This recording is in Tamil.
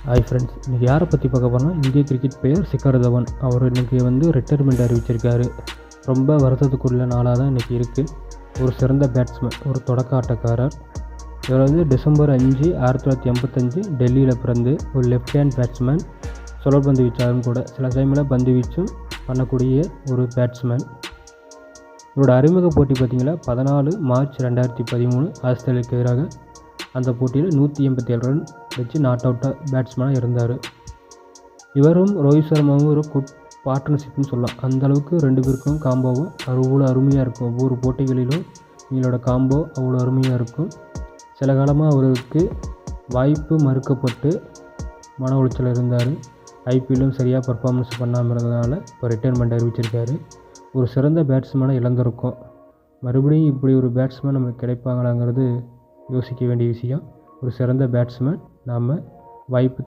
ஹாய் ஃப்ரெண்ட்ஸ், இன்றைக்கி யாரை பற்றி பார்க்க போகிறோம்னா இந்திய கிரிக்கெட் பிளேயர் சிக்கர் தவன். அவர் இன்றைக்கி ரிட்டையர்மெண்ட் அறிவிச்சிருக்காரு. ரொம்ப வருத்தத்துக்குள்ள நாளாக தான் இன்றைக்கி இருக்குது. ஒரு சிறந்த பேட்ஸ்மேன், ஒரு தொடக்க ஆட்டக்காரர். இவர் டிசம்பர் 5, 1985 டெல்லியில் பிறந்து ஒரு லெஃப்ட் ஹேண்ட் பேட்ஸ்மேன். சுழற்பந்து வீச்சாரும் கூட. சில டைமில் பந்து வீச்சும் பண்ணக்கூடிய ஒரு பேட்ஸ்மேன். இவரோட அறிமுக போட்டி பார்த்திங்கன்னா 14 மார்ச் 2013 ஆஸ்திரேலியாவுக்கு எதிராக. அந்த போட்டியில் 187 ரன் வச்சு நாட் அவுட்டாக பேட்ஸ்மேனாக இருந்தார். இவரும் ரோஹித் சர்மாவும் ஒரு குட் பார்ட்னர்ஷிப்னு சொல்லலாம். அந்தளவுக்கு ரெண்டு பேருக்கும் காம்போவும் அவ்வளோ அருமையாக இருக்கும். ஒவ்வொரு போட்டிகளிலும் இவங்களோட காம்போ அவ்வளோ அருமையாக இருக்கும். சில காலமாக அவருக்கு வாய்ப்பு மறுக்கப்பட்டு மன உளைச்சல் இருந்தார். ஐபிஎல்லும் சரியாக பர்ஃபார்மன்ஸ் பண்ணாமல் இருந்ததுனால இப்போ ரிட்டையர்மெண்ட் அறிவிச்சிருக்காரு. ஒரு சிறந்த பேட்ஸ்மேனை இழந்திருக்கோம். மறுபடியும் இப்படி ஒரு பேட்ஸ்மேன் நமக்கு கிடைப்பாங்களாங்கிறது யோசிக்க வேண்டிய விஷயம். ஒரு சிறந்த பேட்ஸ்மேன் நாம் வாய்ப்பு